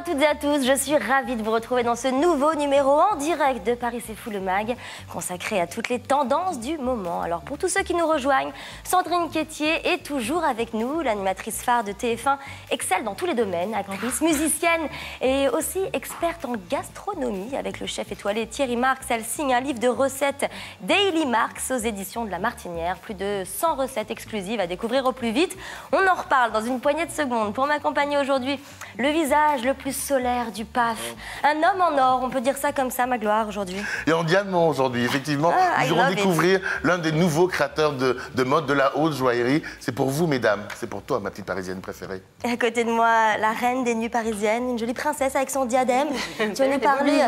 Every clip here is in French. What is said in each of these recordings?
à toutes et à tous, je suis ravie de vous retrouver dans ce nouveau numéro en direct de Paris c'est fou le mag, consacré à toutes les tendances du moment. Alors pour tous ceux qui nous rejoignent, Sandrine Quétier est toujours avec nous, l'animatrice phare de TF1, excelle dans tous les domaines, actrice, musicienne et aussi experte en gastronomie. Avec le chef étoilé Thierry Marx, elle signe un livre de recettes Daily Marx aux éditions de La Martinière. Plus de 100 recettes exclusives à découvrir au plus vite. On en reparle dans une poignée de secondes. Pour m'accompagner aujourd'hui, le visage le plus solaire du PAF. Un homme en or, on peut dire ça comme ça, Magloire, aujourd'hui. Et en diamant aujourd'hui, effectivement, nous allons découvrir l'un des nouveaux créateurs de mode de la haute joaillerie. C'est pour vous, mesdames. C'est pour toi, ma petite parisienne préférée. Et à côté de moi, la reine des nuits parisiennes, une jolie princesse avec son diadème. Tu vas nous parler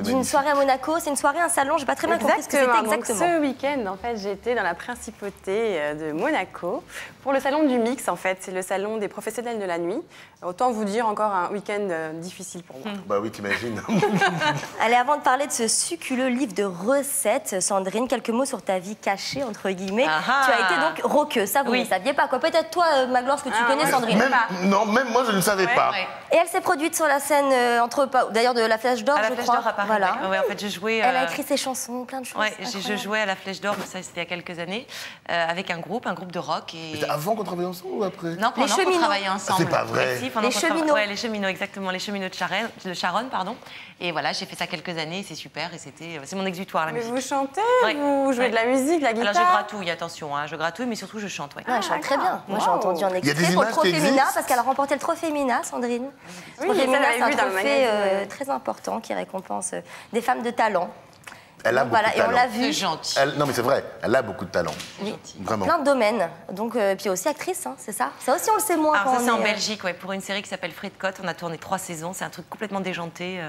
d'une soirée à Monaco. C'est une soirée, un salon, j'ai pas très bien compris ce que c'était exactement. Donc, ce week-end, en fait, j'étais dans la principauté de Monaco pour le salon du mix, en fait. C'est le salon des professionnels de la nuit. Autant vous dire encore un week-end difficile pour moi. Bah oui, t'imagines. Allez, avant de parler de ce succuleux livre de recettes, Sandrine, quelques mots sur ta vie cachée, entre guillemets. Tu as été donc roqueuse, ça vous ne saviez pas quoi. Peut-être toi, Magloire, ce que tu connais, Sandrine. Non, même moi, je ne savais pas. Ouais. Et elle s'est produite sur la scène, d'ailleurs, de la Flèche d'Or, je crois. À la Flèche d'Or à Paris, voilà. ouais, en fait, je jouais... Elle a écrit ses chansons, plein de choses. Ouais, je jouais à la Flèche d'Or, mais ça, c'était il y a quelques années, avec un groupe de rock. Et... C'était avant qu'on travaillait ensemble ou après? Non, pendant qu'on travaillait ensemble. C'est pas vrai. Les cheminots. Ouais, les cheminots, exactement, les cheminots de Charonne, pardon. Et voilà, j'ai fait ça quelques années, c'est super, et c'est mon exutoire, la musique. Mais vous chantez, vous jouez de la musique, de la guitare? Alors je gratouille, attention, hein, je gratouille, mais surtout je chante, ouais. Elle chante très bien. Moi, j'ai entendu un extrait pour le Trophée Mina, parce qu'elle a remporté le Trophée Mina, Sandrine. Oui, Trophée Mina, c'est un vu dans le trophée magazine. très important qui récompense des femmes de talent. Elle a beaucoup de talent. Et on l'a vu. C'est gentil. Non, mais c'est vrai, elle a beaucoup de talent. Oui. Vraiment. Plein de domaines. Donc, puis aussi actrice, hein, c'est ça? Ça aussi, on le sait moins. Alors quand ça, c'est on en est, Belgique, ouais, pour une série qui s'appelle Frites Côte. On a tourné 3 saisons. C'est un truc complètement déjanté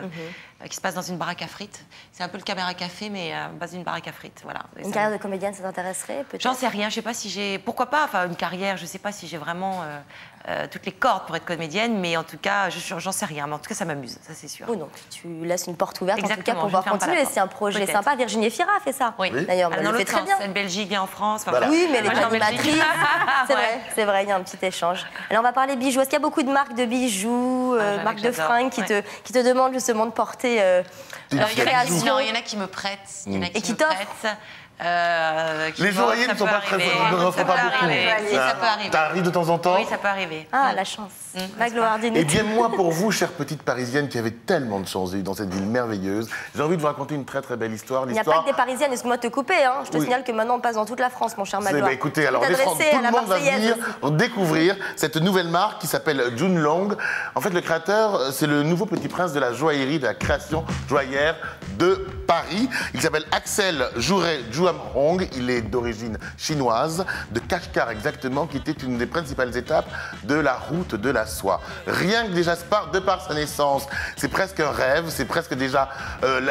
qui se passe dans une baraque à frites. C'est un peu le caméra café, mais à base d'une baraque à frites. Voilà. Une carrière de comédienne, ça t'intéresserait peut-être? J'en sais rien. Je sais pas si j'ai. Pourquoi pas? Enfin, une carrière. Je sais pas si j'ai vraiment toutes les cordes pour être comédienne, mais en tout cas, j'en sais rien. Mais en tout cas, ça m'amuse. Ça, c'est sûr. Oui, donc tu laisses une porte ouverte en tout cas pour je pouvoir ferme pas la continuer. porte. C'est un projet sympa. Virginie Fira a fait ça. Oui. D'ailleurs, dans elle le fait très bien. C'est une Belgique et en France. Enfin, Voilà. Oui, mais elle est Moi, je suis en animatrice. Belgique. C'est vrai, il y a un petit échange. Alors, on va parler bijoux. Est-ce qu'il y a beaucoup de marques de bijoux, marques de fringues qui te demandent justement de porter leur création? Non, il y en a qui me prêtent. Il y en a qui me prêtent. Les joailliers ne sont pas très... ne offrent pas beaucoup. Ça peut arriver. Ça arrive de temps en temps? Oui, ça peut arriver. Ah, la chance. Magloire, dis-nous. Eh bien, moi, pour vous, chère petite Parisienne qui avait tellement de chance dans cette ville merveilleuse, j'ai envie de vous raconter une très très belle histoire. Il n'y a pas que des Parisiennes, excuse-moi de te couper. Hein. Je te signale que maintenant on passe dans toute la France, mon cher Magloire. Écoutez, alors tout le monde va venir découvrir cette nouvelle marque qui s'appelle Jun Long. En fait, le créateur, c'est le nouveau petit prince de la joaillerie, de la création joaillère de Paris. Il s'appelle Axel Jouret Juamhong. Il est d'origine chinoise, de Kashgar exactement, qui était une des principales étapes de la route de la soie. Rien que déjà de par sa naissance, c'est presque un rêve, c'est presque déjà,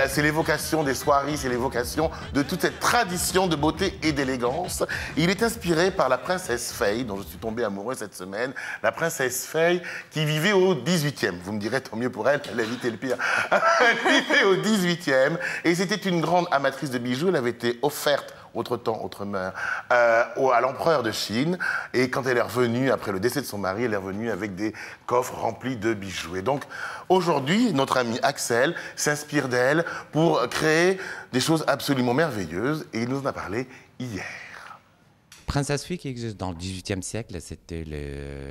c'est l'évocation des soieries, c'est l'évocation de toute cette tradition de beauté et d'élégance. Il est inspiré par la princesse Fei, dont je suis tombé amoureux cette semaine, la princesse Fei qui vivait au 18e. Vous me direz, tant mieux pour elle, elle a évité le pire. Elle vivait au 18e et c'était une grande amatrice de bijoux. Elle avait été offerte autre temps, autre mœurs, à l'empereur de Chine. Et quand elle est revenue, après le décès de son mari, elle est revenue avec des coffres remplis de bijoux. Et donc, aujourd'hui, notre ami Axel s'inspire d'elle pour créer des choses absolument merveilleuses. Et il nous en a parlé hier. Princesse Fei qui existe dans le XVIIIe siècle, c'était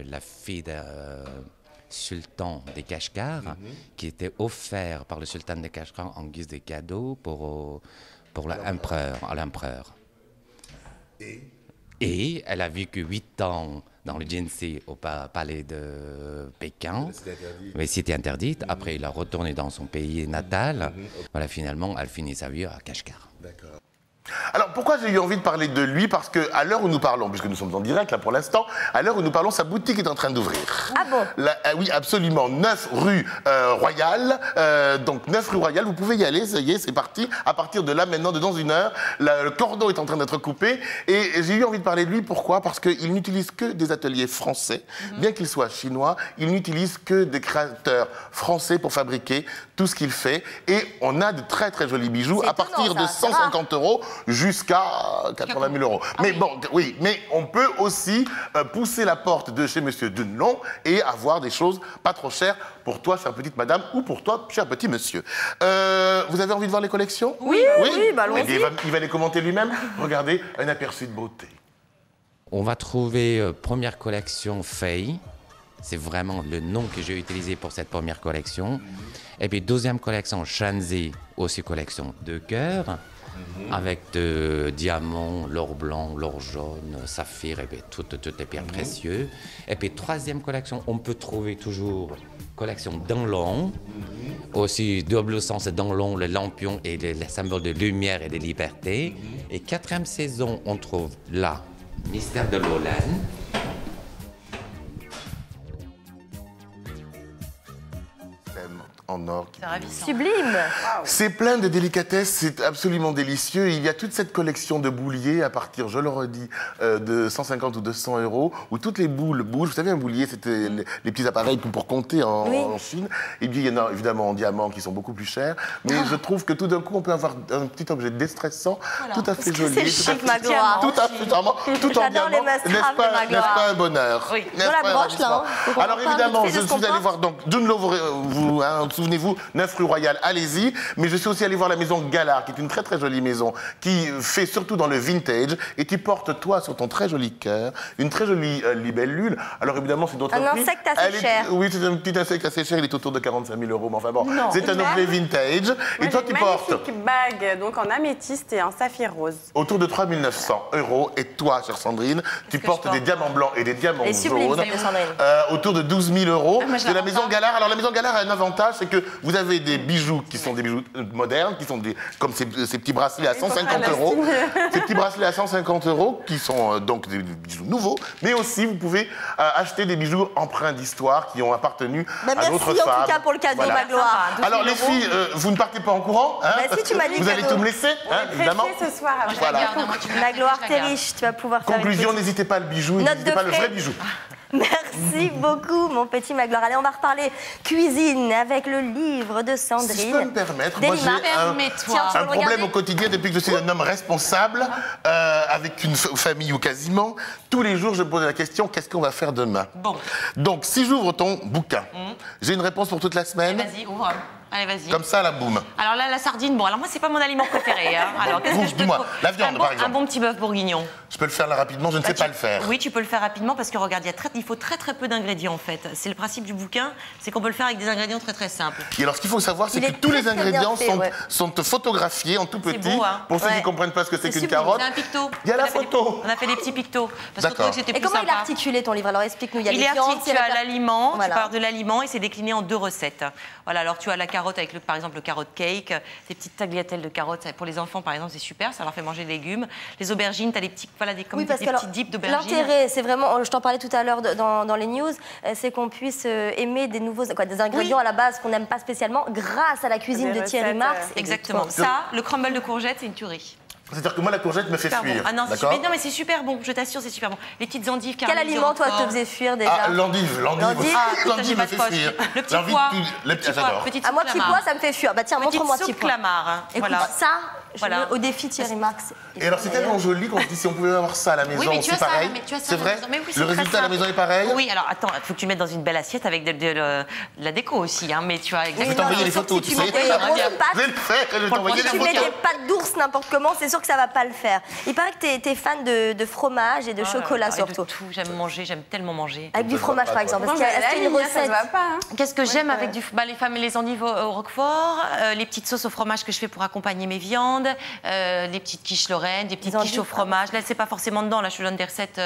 la fille d'un sultan des Kashgar qui était offert par le sultan des Kashgar en guise de cadeau pour l'empereur. Et elle a vécu 8 ans dans le Jianxi au palais de Pékin. Mais c'était interdite. Après, elle a retourné dans son pays natal. Voilà, finalement, elle finit sa vie à Kashgar. D'accord. Alors, pourquoi j'ai eu envie de parler de lui? Parce qu'à l'heure où nous parlons, puisque nous sommes en direct là pour l'instant, à l'heure où nous parlons, sa boutique est en train d'ouvrir. Ah bon? Oui, absolument. 9 rue Royale. Donc, 9 rue Royale, vous pouvez y aller, ça y est, c'est parti. À partir de là, maintenant, dans 1 heure, le cordon est en train d'être coupé. Et j'ai eu envie de parler de lui, pourquoi? Parce qu'il n'utilise que des ateliers français. Bien qu'il soit chinois, il n'utilise que des créateurs français pour fabriquer tout ce qu'il fait. Et on a de très très jolis bijoux à partir de 150 € jusqu'à 80 000 euros. Mais bon, oui, mais on peut aussi pousser la porte de chez Monsieur Dunlong et avoir des choses pas trop chères pour toi, chère petite madame, ou pour toi, cher petit monsieur. Vous avez envie de voir les collections? Oui, bah allons-y. Eh bien, il va les commenter lui-même. Regardez, un aperçu de beauté. On va trouver première collection Faye. C'est vraiment le nom que j'ai utilisé pour cette première collection. Et puis deuxième collection Shanzi, aussi collection de cœur, avec de diamants, l'or blanc, l'or jaune, saphir, et puis toutes les pierres précieuses. Et puis troisième collection, on peut trouver toujours collection Danlong, aussi double sens Danlong, le lampion et le symbole de lumière et de liberté. Et quatrième saison, on trouve là, Mystère de Lolène. En or. C'est ravissant. Sublime. C'est plein de délicatesses, c'est absolument délicieux. Il y a toute cette collection de bouliers à partir, je le redis, de 150 ou 200 euros, où toutes les boules bougent. Vous savez, un boulier, c'était les petits appareils pour compter en Chine. Et puis, il y en a évidemment en diamant qui sont beaucoup plus chers. Mais je trouve que tout d'un coup, on peut avoir un petit objet déstressant, tout à fait joli. C'est chic, Magloire. Tout à fait charmant, tout en diamant. N'est-ce pas un bonheur? Oui. Dans la broche, là. Alors évidemment, je suis allé voir donc Dunlong, souvenez-vous, 9 rue Royale, allez-y. Mais je suis aussi allé voir la maison Gallard, qui est une très très jolie maison, qui fait surtout dans le vintage et qui porte, toi, sur ton très joli cœur, une très jolie libellule. Alors évidemment, c'est d'autres prix. Un insecte assez cher. Oui, c'est un petit insecte assez cher, il est autour de 45 000 euros. Mais enfin bon, c'est un objet vintage. Et toi, tu portes une magnifique bague, donc en améthyste et en saphir rose. autour de 3 900 euros. Et toi, chère Sandrine, tu portes des diamants blancs et des diamants jaunes. Autour de 12 000 euros. De la maison Gallard. Alors la maison Gallard a un avantage, c'est que vous avez des bijoux qui sont des bijoux modernes, qui sont comme ces petits bracelets à 150 euros. Ces petits bracelets à 150 euros, qui sont donc des bijoux nouveaux. Mais aussi, vous pouvez acheter des bijoux empreints d'histoire qui ont appartenu à d'autres femmes. Merci en tout cas pour le cadeau, Magloire. Alors les filles, vous ne partez pas en courant, hein, si tu m'as dit vous allez tout me laisser, évidemment. Ce soir, Voilà. Magloire, t'es riche, tu vas pouvoir faire Conclusion, n'hésitez pas le bijou, n'hésitez pas le vrai bijou. Merci beaucoup, mon petit Magloire. Allez, on va reparler cuisine avec le livre de Sandrine. Si je peux me permettre, moi j'ai un problème au quotidien depuis que je suis un homme responsable, avec une famille ou quasiment. Tous les jours, je me pose la question, qu'est-ce qu'on va faire demain? Bon. Donc, si j'ouvre ton bouquin, j'ai une réponse pour toute la semaine. Vas-y, ouvre. Allez, vas-y. Comme ça, la boum. Alors là, la sardine, bon, alors moi, c'est pas mon aliment préféré. Hein. Alors, qu'est-ce que je peux dis-moi, la viande, par exemple. Un bon petit bœuf bourguignon. Je peux le faire là rapidement, je ne sais pas le faire. Oui, tu peux le faire rapidement parce que regarde, il faut très très peu d'ingrédients en fait. C'est le principe du bouquin, c'est qu'on peut le faire avec des ingrédients très très simples. Et alors, ce qu'il faut savoir, c'est que tous les ingrédients sont photographiés en tout petit. Beau, hein. Pour ceux qui ne comprennent pas ce que c'est qu'une carotte. C'est un picto. Il y a la photo. On a fait des petits pictos. Parce que c'était plus Et comment sympa. il a articulé ton livre? Alors explique-nous. Il est articulé, tu as l'aliment, tu parles de l'aliment et c'est décliné en 2 recettes. Voilà, alors tu as la carotte avec par exemple le carotte cake, des petites tagliatelles de carottes pour les enfants par exemple, c'est super, ça leur fait manger des légumes. Les aubergines, tu as des petits petits dips d'aubergines. L'intérêt, c'est vraiment, je t'en parlais tout à l'heure dans les news, c'est qu'on puisse aimer des ingrédients à la base qu'on n'aime pas spécialement grâce à la cuisine de Thierry Marx. Exactement. Ça, le crumble de courgettes, c'est une tuerie. C'est-à-dire que moi, la courgette me fait fuir. Ah non, non, mais c'est super bon, je t'assure, c'est super bon. Les petites endives caramélisées. Quel aliment, toi, te faisait fuir déjà? Ah, l'endive. L'endive me fait fuir. Le petit pois. J'adore. À moi, petit pois, ça me fait fuir. Bah tiens, montre-moi petit pois. Écoute, ça, je mets au défi Thierry Marx. Et alors, c'est tellement joli qu'on se dit si on pouvait avoir ça à la maison, c'est pareil. C'est vrai? Le résultat à la maison est pareil? Oui, alors attends, il faut que tu mettes dans une belle assiette avec de la déco aussi, hein, mais tu as exactement. Je vais t'envoyer les photos, tu sais. Je vais le faire, je vais t'envoyer les photos. Si tu mets des pâtes d'ours n'importe comment, c'est sûr que ça va pas le faire. Il paraît que t'es fan de fromage et de chocolat surtout. De tout, j'aime manger, j'aime tellement manger. Avec du fromage par exemple. Parce qu'il y a une recette. Qu'est-ce que j'aime avec les femmes et les endives au roquefort, les petites sauces au fromage que je fais pour accompagner mes viandes, les petites quiches lorraines, des petites quiches au fromage. Là, c'est pas forcément dedans. Là, je te donne des recettes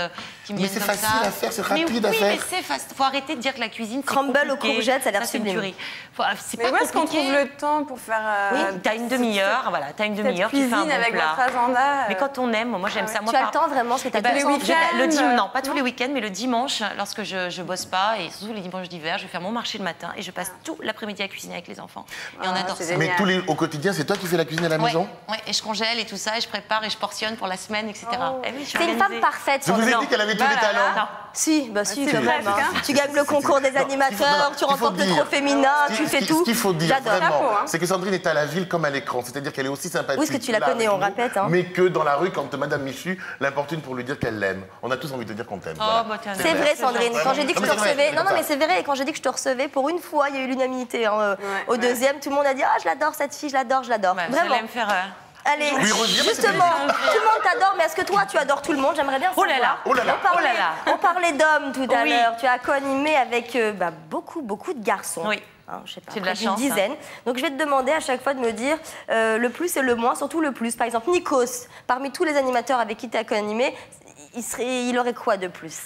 qui me viennent comme ça. Mais c'est facile à faire, c'est rapide à faire. Oui, mais c'est facile. Faut arrêter de dire que la cuisine, c'est compliqué. Crumble aux courgettes, ça a l'air sublime. Mais où est-ce qu'on trouve le temps pour faire... Oui, t'as une demi-heure, voilà, t'as une demi-heure, tu fais un bon avec plat. votre agenda. Mais quand on aime, moi j'aime ça. Tu as le temps vraiment, parce que t'as les week-ends. Non, pas tous les week-ends, mais le dimanche, lorsque je bosse pas, et surtout les dimanches d'hiver, je vais faire mon marché le matin et je passe tout l'après-midi à cuisiner avec les enfants. Et on adore ça. Mais au quotidien, c'est toi qui fais la cuisine à la maison? Oui, et je congèle et tout ça, et je prépare et je portionne pour la semaine, etc. C'est une femme parfaite. Je vous ai dit qu'elle avait tous les talents. Si, bah si, quand même. presque, hein. Tu gagnes le concours des animateurs, tu remportes le trophée féminin, tu fais tout. Ce qu'il faut dire J'adore. vraiment, Chapeau, hein. c'est que Sandrine est à la ville comme à l'écran. C'est-à-dire qu'elle est aussi sympathique. Oui, parce que tu la là, connais, avec on nous, répète, hein. Mais que dans la rue, quand Madame Michu l'importune pour lui dire qu'elle l'aime. On a tous envie de dire qu'on t'aime. Oh, voilà. bah tiens, C'est vrai, Sandrine. Quand j'ai dit que je te Non, mais c'est vrai, recevais, c'est non, comme mais ça. c'est vrai. Quand j'ai dit que je te recevais, pour une fois, il y a eu l'unanimité. Hein. Au deuxième, tout le monde a dit, ah, je l'adore cette fille, je l'adore, je l'adore. Ouais, Vraiment. j'allais me faire... Allez, Oui, reviens, justement, tout le monde t'adore, mais est-ce que toi, tu adores tout le monde? J'aimerais bien Oh savoir. là là, oh là là, On parlait, oh là là. on parlait d'hommes tout à Oui. l'heure. Tu as co-animé avec beaucoup de garçons. Oui. Hein, je sais pas, C'est de la près d'une chance, hein. dizaine. Donc je vais te demander à chaque fois de me dire le plus et le moins, surtout le plus. Par exemple, Nikos, parmi tous les animateurs avec qui tu as co-animé, il aurait quoi de plus?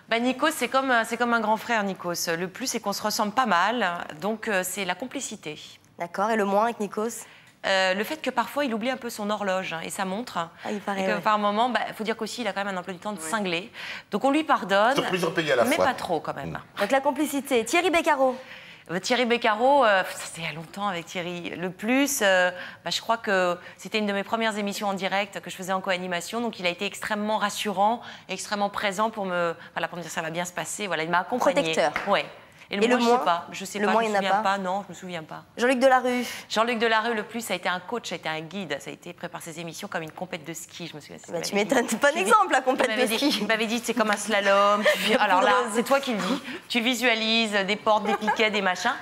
Bah, Nikos, c'est comme un grand frère, Nikos. Le plus, c'est qu'on se ressemble pas mal, donc c'est la complicité. D'accord, et le moins avec Nikos? Le fait que parfois il oublie un peu son horloge et sa montre. Ah, il paraît, Et que ouais. par moment, il faut dire qu'aussi il a quand même un emploi du temps de cinglé. Donc on lui pardonne, Sur plusieurs pays à la mais fois. pas trop quand même. Donc la complicité. Thierry Beccaro. Thierry Beccaro, c'était il y a longtemps avec Thierry. Le plus, je crois que c'était une de mes premières émissions en direct que je faisais en co-animation. Donc il a été extrêmement rassurant, extrêmement présent pour me dire ça va bien se passer. Voilà, il m'a accompagné. Protecteur. Ouais. Et le Et le moins, moins je sais Le pas, moins, je il me n'y en a souviens pas pas. Non, je me souviens pas. Jean-Luc Delarue. Jean-Luc Delarue, le plus, ça a été un coach, ça a été un guide, ça a été prépare ses émissions comme une compète de ski, je me souviens. Bah, tu m'étonnes, c'est pas un exemple, la compète de ski. Il m'avait dit, c'est comme un slalom. Alors là, c'est toi qui le dis. Tu visualises des portes, des piquets, des machins.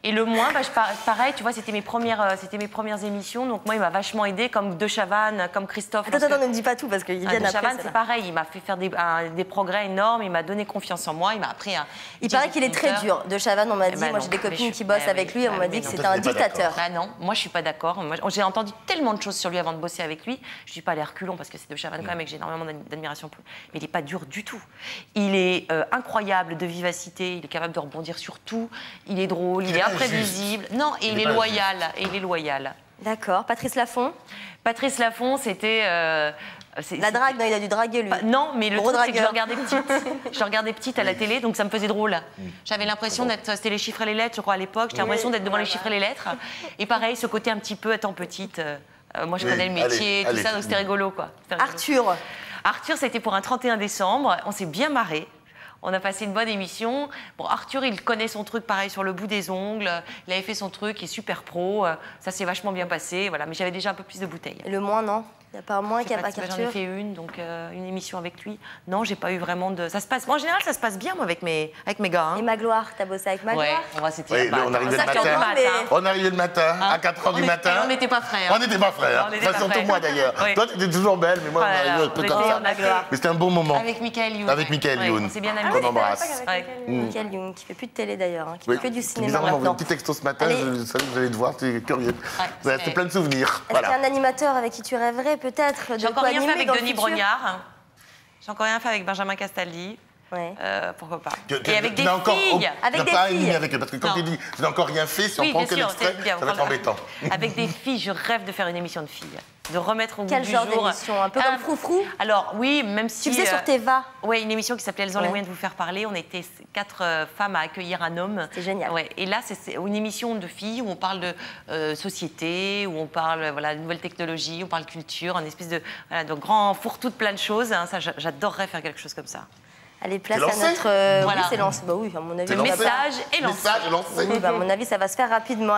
Et le moins, pareil, tu vois, c'était mes premières émissions. Donc moi, il m'a vachement aidé, comme De Chavannes, comme Christophe. Attends, ne me dis pas tout parce qu'il vient De après. Chavannes, ça. c'est pareil. Il m'a fait faire des progrès énormes. Il m'a donné confiance en moi. Il m'a appris à. Il paraît qu'il est très dur. De Chavannes, on m'a dit, bah moi non, j'ai des mais copines je- qui bossent bah avec oui, lui, on bah m'a oui, dit que non. c'était Toi, un t'es pas dictateur. Ah non, moi je suis pas d'accord. J'ai entendu tellement de choses sur lui avant de bosser avec lui. Je dis pas les reculons parce que c'est De Chavannes quand même et que j'ai énormément d'admiration pour lui. Mais il est pas dur du tout. Il est incroyable de vivacité. Il est capable de rebondir sur tout. Il est drôle. Il est pas imprévisible. Non, et il est pas loyal. Et il est loyal. D'accord. Patrice Laffont. Patrice Laffont, c'était. La drague, non, il a dû draguer lui. Non, mais le Gros truc, c'est que je dragueur. le regardais petite. Je le regardais petite à la télé, donc ça me faisait drôle. J'avais l'impression d'être. C'était les chiffres et les lettres, je crois, à l'époque. J'avais l'impression d'être devant les chiffres et les lettres. Et pareil, ce côté un petit peu étant petite. Moi, je Oui, connais le métier, allez, tout ça, allez. donc c'était rigolo, quoi. C'était rigolo. Arthur. Arthur, c'était pour un 31 décembre. On s'est bien marré. On a passé une bonne émission. Bon, Arthur, il connaît son truc pareil sur le bout des ongles. Il avait fait son truc, il est super pro. Ça s'est vachement bien passé. Voilà. Mais j'avais déjà un peu plus de bouteilles. Et le moins, non. Il n'y a pas un moins Je sais qu'avec pas, J'en ai Arthur. fait une, donc une émission avec lui. Non, j'ai pas eu vraiment de. Ça se passe. En général, ça se passe bien moi avec mes gars. hein. Et Magloire, t'as bossé avec Ouais, Magloire. c'était. Oui, on arrivait le ça, je matin. t'entends, mais- On arrivait le matin, à 4h du matin. On n'était pas frères. On n'était pas frères. On n'était Enfin, pas surtout frères. moi d'ailleurs. Oui. Toi, tu étais toujours belle, mais moi, Oh là on là, arrivait un peu on comme était ça. en Magloire. Mais c'était un bon moment. Avec Michael Youn. Avec Michael Ouais, Youn. on s'est bien Qu'on amusés. embrasse. Ouais. Michael Youn, qui fait plus de télé d'ailleurs, hein, qui Oui. fait que du cinéma Bizarrement, on m'a envoyé un maintenant. petit texto ce matin, Allez. je savais que vous allez te voir, tu es curieux. Vous avez c'est- plein de souvenirs. Est-ce qu'il y a Voilà. un animateur avec qui tu rêverais peut-être de J'ai encore rien fait co-animer avec dans le Denis futur? Brognard. J'ai encore rien fait avec Benjamin Castaldi. Ouais. Pourquoi pas. Que- Et avec tu des n'as encore- filles. Avec tu n'as des pas filles. animé avec eux, parce que quand Non. tu dis je n'ai encore rien fait, si on Oui, prend bien que sûr, l'extrait, c'est bien, ça va être embêtant. Avec des filles, je rêve de faire une émission de filles. De remettre au goût Quel du genre jour. d'émission? Un peu comme Froufrou? Alors, oui, même si. Tu faisais sur Teva. Oui, une émission qui s'appelait Elles ont les Ouais. moyens de vous faire parler. On était 4 femmes à accueillir un homme. C'était génial. Ouais. Et là, c'est une émission de filles où on parle de société, où on parle de nouvelles technologies, on parle culture, une espèce de grand fourre-tout de plein de choses. hein. Ça, j'adorerais faire quelque chose comme ça. Allez, place C'est à lancé notre. Voilà. Oui, c'est lancé. Bah oui, à mon avis. C'est Le lancé. message est lancé. Message lancé. Oui, bah, à mon avis, ça va se faire rapidement.